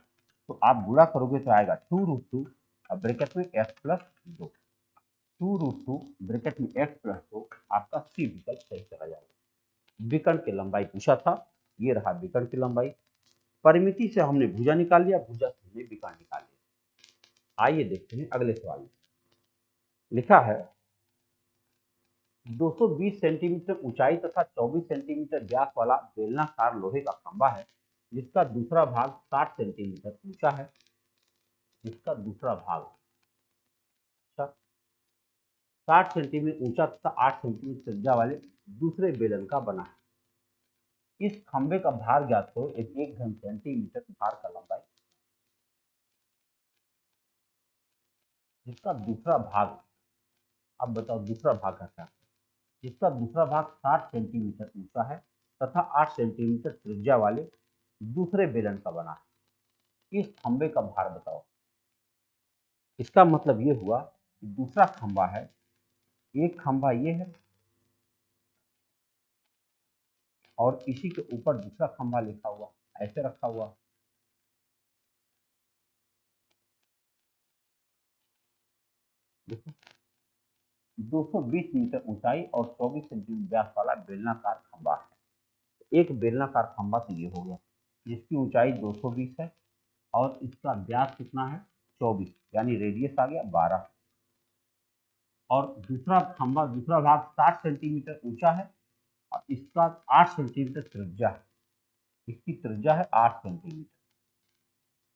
तो आप गुणा करोगे तो आएगा 2√2 और ब्रैकेट में x+2, 2√2 ब्रैकेट में x+2, आपका सी विकल्प सही चला जाएगा। विकर्ण की लंबाई पूछा था, ये रहा विकर्ण की लंबाई। परिमिति से हमने भुजा निकाल लिया, भुजा से हमने विकर्ण निकाल लिया। आइए देखते हैं अगले सवाल में, लिखा है 220 सेंटीमीटर ऊंचाई तथा 24 सेंटीमीटर व्यास वाला बेलनाकार लोहे का खंभा है, जिसका दूसरा भाग 60 सेंटीमीटर ऊंचा है, जिसका दूसरा भाग, अच्छा, 60 सेंटीमीटर ऊंचा तथा 8 सेंटीमीटर त्रिज्या वाले दूसरे बेलन का बना है। इस खंभे का भार ज्ञात करो, 1 घन सेंटीमीटर भार का लंबाई, जिसका दूसरा भाग अब बताओ दूसरा भाग का क्या, जिसका दूसरा भाग 60 सेंटीमीटर ऊंचा है तथा 8 सेंटीमीटर त्रिज्या वाले दूसरे बेलन का बना है। इस खंबे का भार बताओ। इसका मतलब ये हुआ कि दूसरा खंबा है, एक खंबा ये है और इसी के ऊपर दूसरा खंबा लिखा हुआ, ऐसे रखा हुआ। देखो 220 मीटर ऊंचाई और 24 सेंटीमीटर व्यास वाला बेलनाकार खंबा है। एक बेलनाकार खंबा तो ये हो गया जिसकी ऊंचाई 220 है और इसका व्यास कितना है 24, यानी रेडियस आ गया 12। और दूसरा खंबा दूसरा भाग 60 सेंटीमीटर ऊंचा है और इसका 8 सेंटीमीटर त्रिज्या है, इसकी त्रिज्या है 8 सेंटीमीटर।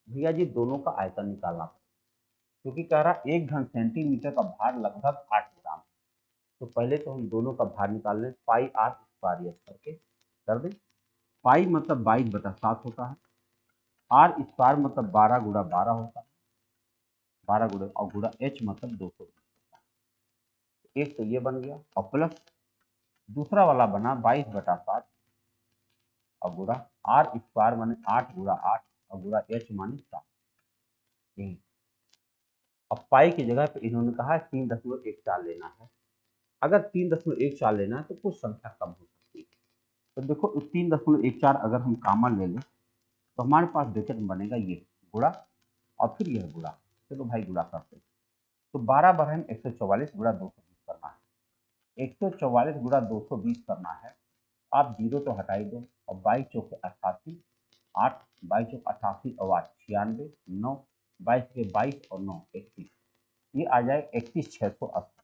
भैया जी दोनों का आयतन निकालना, क्योंकि कह रहा एक घन सेंटीमीटर का भार लगभग 8 ग्राम। तो पहले तो हम दोनों का भार निकाल लें, पाई आर स्क्वायर करके कर दें। पाई मतलब 22/7 होता है, आर स्क्वायर मतलब 12 × 12 होता है, 12 गुणा और गुणा एच मतलब 200। एक तो ये बन गया और प्लस दूसरा वाला बना 22/7 और गुणा आर स्क्वायर माने 8 × 8 और गुणा एच माने 7। यही। अब पाई की जगह पे इन्होंने कहा है 3.14 लेना है। अगर 3.14 लेना है तो कुछ संख्या कम हो सकती है। तो देखो 3.14 अगर हम कॉमन ले लें तो हमारे पास ब्रैकेट में बनेगा ये गुणा और फिर यह गुणा। चलो भाई गुणा करते हैं। तो 12 बरहम 144 गुणा 220 करना है, 144 गुणा 220 करना है। आप जीरो तो हटाई दो और 22 चौके 88, 8 22 चौक 88 और 8 96, 9 22 के 22 और 9 31, ये आ जाए 31,680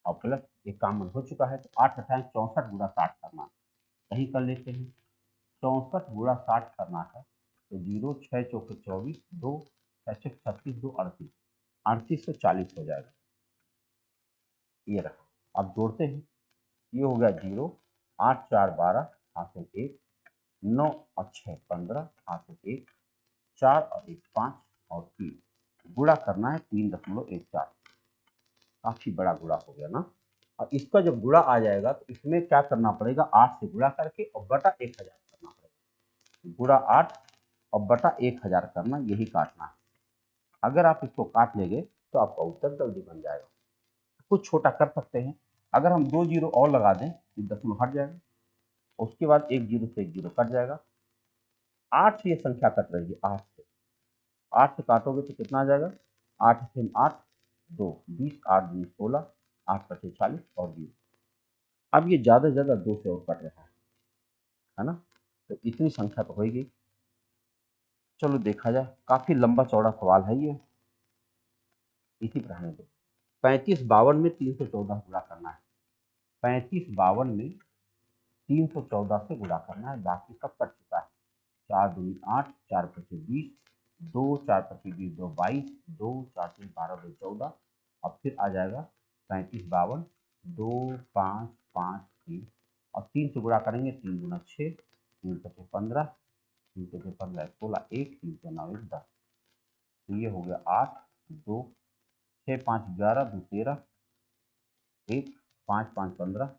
और प्लस ये कॉमन हो चुका है। तो 8 अठाएं 64 गुणा 60 करना है, कहीं कर लेते हैं। 64 गुणा 60 करना है तो 0 6 चौके 24, 2 6 36, 2 38, 3840 हो जाएगा। ये रहा। अब जोड़ते हैं, ये हो गया 0 8 4 12 हासिल 1, 9 और 6 15 हासिल 1, 4 और 1 5 और 3 गुणा करना है 3.14। काफी बड़ा गुणा हो गया ना। और इसका जब गुणा आ जाएगा तो इसमें क्या करना पड़ेगा, 8 से गुणा करके और बटा 1000 करना पड़ेगा। गुणा 8 और बटा 1000 करना, यही काटना है। अगर आप इसको काट लेंगे तो आपका उत्तर जल्दी बन जाएगा। कुछ छोटा कर सकते हैं, अगर हम 2 जीरो और लगा दें तो दशमलव हट जाएगा, उसके बाद 1 जीरो से 1 जीरो कट जाएगा। 8 से ये संख्या कट रही है, 8 से काटोगे तो कितना आ जाएगा, 8 से 8 2 20, 8 2 16, 8 पचे 40 और 0। अब ये ज्यादा से ज्यादा 2 से और कट रहा है ना। तो इतनी संख्या तो होगी। चलो देखा जाए, काफी लंबा चौड़ा सवाल है ये, इसी पर रहने दो। 3552 में 314 गुणा करना है, 3552 में 314 से गुणा करना है, बाकी सब कट चुका है। 4 दूनी 8, 4 पचे 20, 2 4 पचे 20 2 22, 2 4 3 12 2 14। अब फिर आ जाएगा 3552 2 5 5 3 और 3 से गुणा करेंगे, 3 गुना 6, 3 पचे 15, 3 पचे 15 16, 1 3 के 9 1 10। तो ये हो गया 8 2 6 5 11 2 13, 1 5 5 15,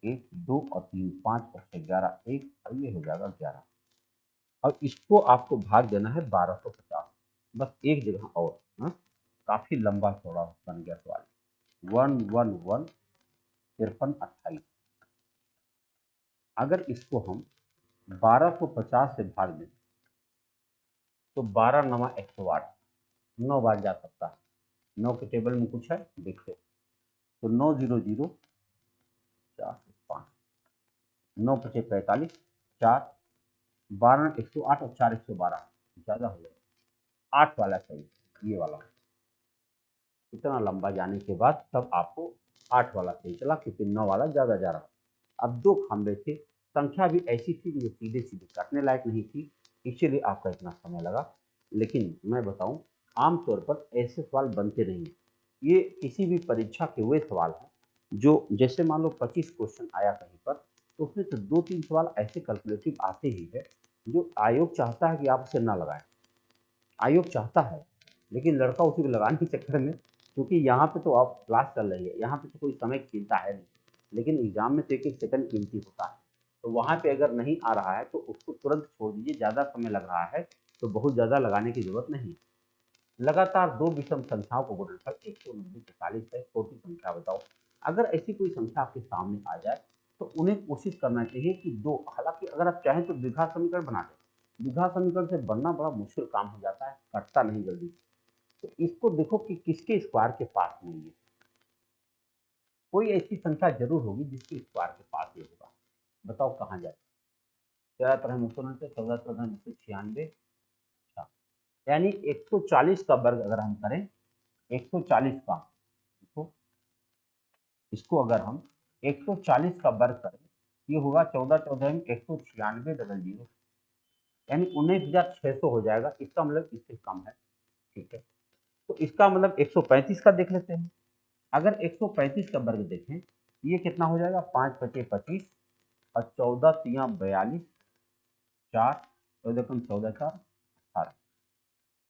1 2 और 3 5 और 6 11 1 और ये हो जाएगा 11। अब इसको आपको भाग देना है 1250, बस एक जगह और। हाँ, काफी लंबा चौड़ा बन गया सवाल। 1 1 1 53 28। अगर इसको हम 1250 से भाग दें तो 12 9 108, 9 बार जा सकता है। 9 के टेबल में कुछ है देखो, तो 9 0 0 4 5, 9 पचे 45, 4 12 108 और 4 112, ज्यादा हो जाएगा। 8 वाला सही, ये वाला। इतना लंबा जाने के बाद तब आपको 8 वाला सही चला, क्योंकि 9 वाला ज्यादा जा रहा। अब दो खंबे थे, संख्या भी ऐसी थी जो सीधे सीधे काटने लायक नहीं थी, इसीलिए आपका इतना समय लगा। लेकिन मैं बताऊं, आमतौर पर ऐसे सवाल बनते नहीं। ये किसी भी परीक्षा के वे सवाल हैं जो, जैसे मान लो 25 क्वेश्चन आया कहीं पर, तो उसमें से 2-3 सवाल ऐसे कैलकुलेटिव आते ही है जो आयोग चाहता है कि आप उसे ना लगाएं। आयोग चाहता है लेकिन लड़का उसी को लगाने के चक्कर में, क्योंकि यहाँ पे तो आप क्लास चल रही है, यहाँ पे तो कोई समय की चिंता है नहीं, लेकिन एग्जाम में तो एक एक सेकंड कीमती होता है। तो वहाँ पे अगर नहीं आ रहा है तो उसको तुरंत छोड़ दीजिए, ज़्यादा समय लग रहा है तो बहुत ज़्यादा लगाने की जरूरत नहीं। लगातार दो विषम संख्याओं को गुणनफल 190 है, छोटी संख्या बताओ। अगर ऐसी कोई संख्या आपके सामने आ जाए तो उन्हें कोशिश करना चाहिए कि दो, हालांकि अगर आप चाहें तो द्विघात समीकरण बना दें, द्विघात समीकरण से बनना बड़ा मुश्किल काम हो जाता है, कटता नहीं जल्दी। तो इसको देखो कि किसके स्क्वायर के पास में ये, कोई ऐसी संख्या जरूर होगी जिसके स्क्वायर के पास ये होगा। बताओ कहाँ जाए। 13 14 996, यानी 140 का वर्ग अगर हम करें, 140 का, देखो इसको अगर हम 140 का वर्ग करें, ये होगा 14 14 में 196 डबल जीरो, यानी 19,600 हो जाएगा। इसका मतलब इससे कम है, ठीक है। तो इसका मतलब 135 का देख लेते हैं। अगर 135 का वर्ग देखें, ये कितना हो जाएगा, 5 पचे 25 और 14 तिया 42, 4 14 कम 14 4 18।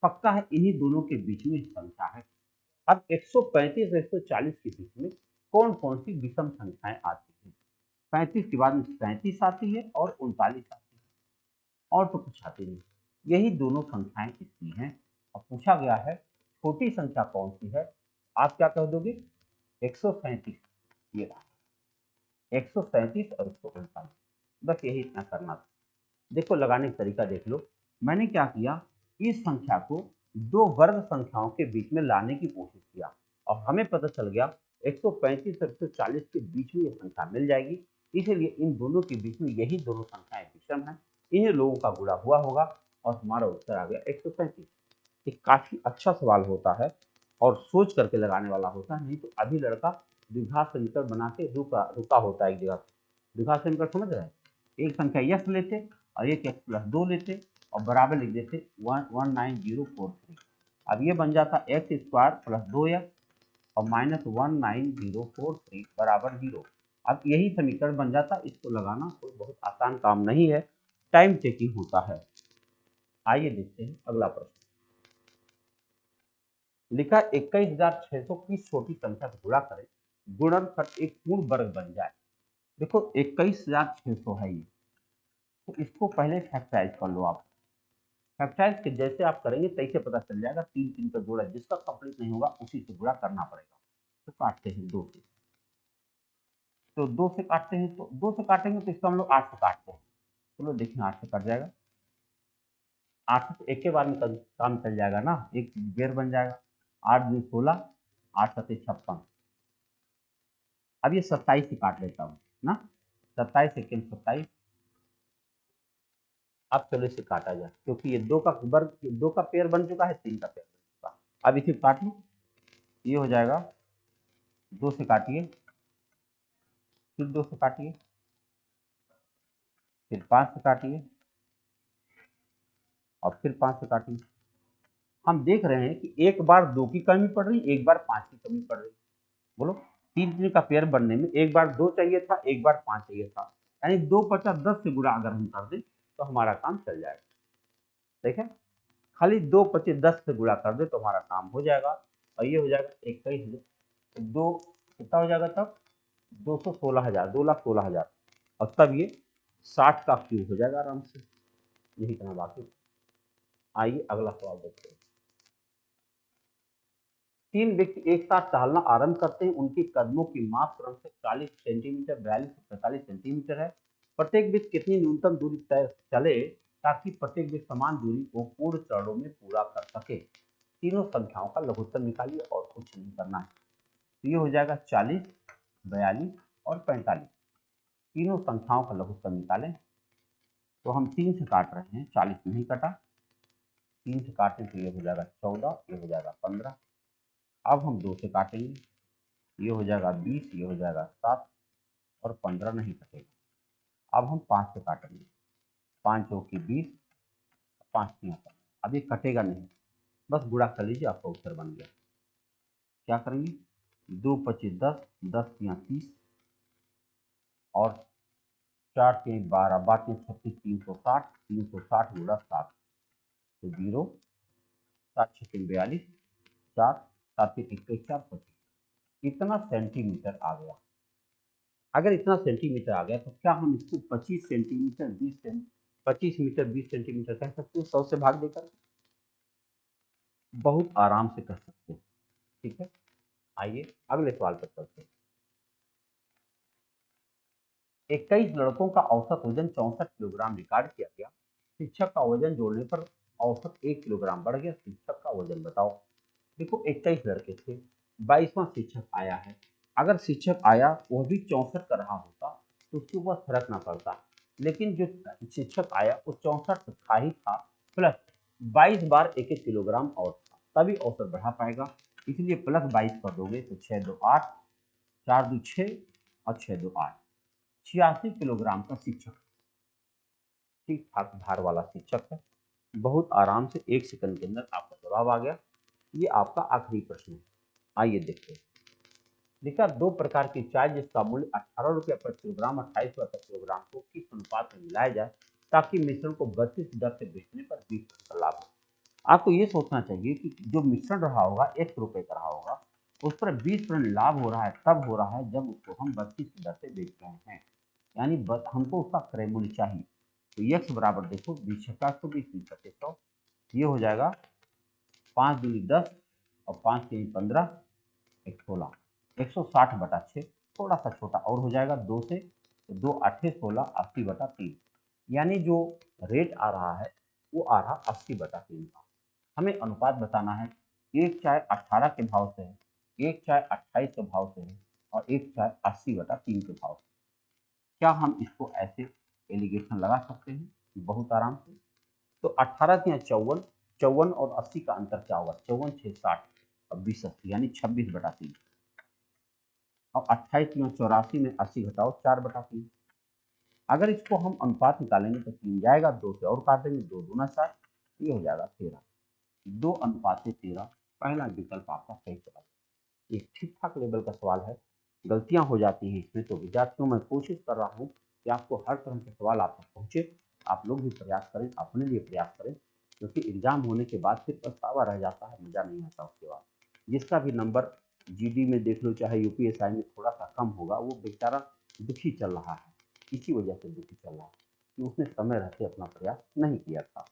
पक्का है इन्हीं दोनों के बीच में संख्या है। अब 135 और 140 के बीच में कौन कौन सी विषम संख्याएं आती हैं? 35 के बाद में 37 आती है और 39 आती है, और तो कुछ आती नहीं। यही दोनों संख्याएं इसकी हैं। अब पूछा गया है छोटी संख्या कौन सी है, आप क्या कह दोगे, 137। ये रहा 137 और 139, बस यही इतना करना था। देखो लगाने का तरीका देख लो, मैंने क्या किया, इस संख्या को दो वर्ग संख्याओं के बीच में लाने की कोशिश किया और हमें पता चल गया 135 और 140 के बीच में ये संख्या मिल जाएगी। इसलिए इन दोनों के बीच में यही दोनों संख्याएं विषम हैं, इन लोगों का गुणा हुआ होगा और हमारा उत्तर आ गया 135। एक काफी अच्छा सवाल होता है और सोच करके लगाने वाला होता है, नहीं तो अभी लड़का द्विघात समीकरण बना के रुका रुका होता है एक जगह। द्विघात समीकरण समझ रहे हैं, एक संख्या यस लेते और एक एक्स प्लस 2 लेते और बराबर लिख देते 19043। अब ये बन जाता एक्स स्क्वायर प्लस 2x और माइनस 19043 बराबर 0। अब यही समीकरण बन जाता, इसको लगाना कोई बहुत आसान काम नहीं है, टाइम टेकिंग होता है। आइए देखते हैं अगला प्रश्न। लिखा 21,600 की छोटी संख्या को गुणा करें, गुणनफल एक पूर्ण वर्ग बन जाए। देखो 21,600 है ये, तो इसको पहले फैक्टराइज कर लो आप। फैक्टराइज के जैसे आप करेंगे तैसे पता चल जाएगा, तीन तीन का जोड़ा जिसका कंप्लीट नहीं होगा उसी से गुणा करना पड़ेगा। तो काटते हैं 2 से, तो 2 से काटते हैं, तो 2 से काटेंगे तो इसका हम लोग 8 से काटते हैं। चलो देखिए 8 से कट जाएगा, 8 से एक के बार में काम चल जाएगा ना, एक बेर बन जाएगा। 8 दूनी 16, 8 सत्ते 56। अब ये 27 से काट लेता हूँ ना, 27 सेकेंड 27। अब चलो इसे काटा जाए, क्योंकि ये दो का वर्ग, दो का पेयर बन चुका है, तीन का पेयर बन चुका है। अब इसे काट लो, ये हो जाएगा 2 से काटिए, फिर 2 से काटिए, फिर 5 से काटिए और फिर 5 से काटिए। हम देख रहे हैं कि एक बार 2 की कमी पड़ रही, एक बार 5 की कमी पड़ रही। बोलो, तीन तीन का पेयर बनने में एक बार 2 चाहिए था, एक बार 5 चाहिए था, यानी 2 50 10 से गुणा अगर हम कर दें तो हमारा काम चल जाएगा। ठीक है, खाली 2 25 10 से गुणा कर दे तो हमारा काम हो जाएगा। और ये हो जाएगा 21, दो कितना हो जाएगा तब, 216,000, 2,16,000। और तब ये 60 का क्यूब हो जाएगा आराम से। यही करना बाकी। आइए अगला सवाल देखते हैं। तीन व्यक्ति एक साथ टहलना आरंभ करते हैं, उनके कदमों की माप क्रमशः 40 सेंटीमीटर, 42 और 45 सेंटीमीटर है। प्रत्येक व्यक्ति कितनी न्यूनतम दूरी तय चले ताकि प्रत्येक व्यक्ति समान दूरी को पूर्ण चरणों में पूरा कर सके। तीनों संख्याओं का लघुत्तम निकालिए और कुछ नहीं करना है। तो ये हो जाएगा 40, 42 और 45। तीनों संख्याओं का लघुत्तम निकालें, तो हम 3 से काट रहे हैं, 40 नहीं कटा, 3 से काटें तो ये हो जाएगा 14, ये हो जाएगा 15। अब हम 2 से काटेंगे, ये हो जाएगा 20, ये हो जाएगा 7 और 15 नहीं कटेगा। अब हम 5 से काटेंगे, 5 चौकी 20, 5 3 15। अब ये कटेगा नहीं, बस गुणा कर लीजिए, आपका उत्तर बन गया। क्या करेंगे, 2 25 10, 10 3 30 और 4 3 12, 12 36, 360, 360 गुणा 7 तो 0 7 6 42, 4 7 21 4 25, इतना सेंटीमीटर आ गया। अगर इतना सेंटीमीटर आ गया तो क्या हम इसको 25 सेंटीमीटर 25 मीटर 20 सेंटीमीटर कह सकते हैं 100 से भाग देकर? बहुत आराम से कर सकते हैं। ठीक है, आइए अगले सवाल पर चलते हैं। 21 लड़कों का औसत वजन 64 किलोग्राम रिकॉर्ड किया गया। शिक्षक का वजन जोड़ने पर औसत 1 किलोग्राम बढ़ गया। शिक्षक का वजन बताओ। देखो 21 लड़के थे, 22वां शिक्षक आया है। अगर शिक्षक आया वह भी 64 का रहा होता तो उसके ऊपर फर्क ना पड़ता, लेकिन जो शिक्षक आया वो 64 था ही था, प्लस 22 बार 1 1 किलोग्राम और था, तभी औसत बढ़ा पाएगा। इसलिए प्लस 22 कर दोगे तो 6 2 8, 4 2 6 और 6 2 8, 86 किलोग्राम का शिक्षक, ठीक ठाक भार वाला शिक्षक है। बहुत आराम से 1 सेकंड के अंदर आपका जवाब आ गया। ये आपका आखिरी प्रश्न है। आइए देखते हैं। लिखा 2 प्रकार की चाय जिसका मूल्य 18 रुपये पर किलोग्राम 28 रुपये पर किलोग्राम को किस अनुपात में मिलाया जाए ताकि मिश्रण को 32 दर से बेचने पर 20% का लाभ हो। आपको ये सोचना चाहिए कि जो मिश्रण रहा होगा 1 रुपये का रहा होगा, उस पर 20% लाभ हो रहा है, तब हो रहा है जब उसको हम 32 दर से बेच रहे हैं, यानी हमको उसका क्रय मूल्य चाहिए। तो यक्स बराबर देखो 20 ये हो जाएगा 5 दूनी 10 और 5 तीन 15, 16, 160/6, थोड़ा सा छोटा और हो जाएगा 2 से, तो 2 8 16, 80/3, यानी जो रेट आ रहा है वो आ रहा 80/3 का। हमें अनुपात बताना है। एक चाय 18 के भाव से है, एक चाय 28 के भाव से है और एक चाय 80/3 के भाव से। क्या हम इसको ऐसे एलिगेशन लगा सकते हैं? बहुत आराम से। तो 18 के यहाँ 54, 54 और 80 का अंतर क्या होगा? 54 6 60 और 20 80, यानी 26/3। और 28 में 84 में 80 घटाओ 4/3। अगर इसको हम अनुपात निकालेंगे तो 3 जाएगा, 2 से और काट देंगे, 2 दूना 4, ये हो जाएगा 13। 2:13, पहला विकल्प आपका सही जवाब। ये ठीक ठाक लेवल का सवाल है, गलतियां हो जाती हैं इसमें, तो विद्यार्थियों मैं कोशिश कर रहा हूँ कि आपको हर तरह के सवाल आप तक पहुँचे। आप लोग भी प्रयास करें, अपने लिए प्रयास करें, क्योंकि एग्जाम होने के बाद फिर पछतावा रह जाता है, मजा नहीं आता उसके बाद। जिसका भी नंबर जीडी में देख लो चाहे यूपीएसआई में थोड़ा सा कम होगा, वो बेचारा दुखी चल रहा है। इसी वजह से दुखी चल रहा है कि उसने समय रहते अपना प्रयास नहीं किया था,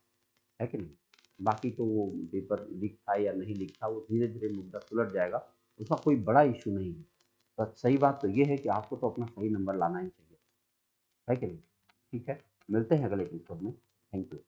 है कि नहीं? बाकी तो वो पेपर लीक था या नहीं लीक था, वो धीरे धीरे मुद्दा सुलझ जाएगा, उसका कोई बड़ा इशू नहीं है। बस सही बात तो ये है कि आपको तो अपना सही नंबर लाना ही चाहिए, है कि नहीं? ठीक है, मिलते हैं अगले एपिसोड में। Thank you.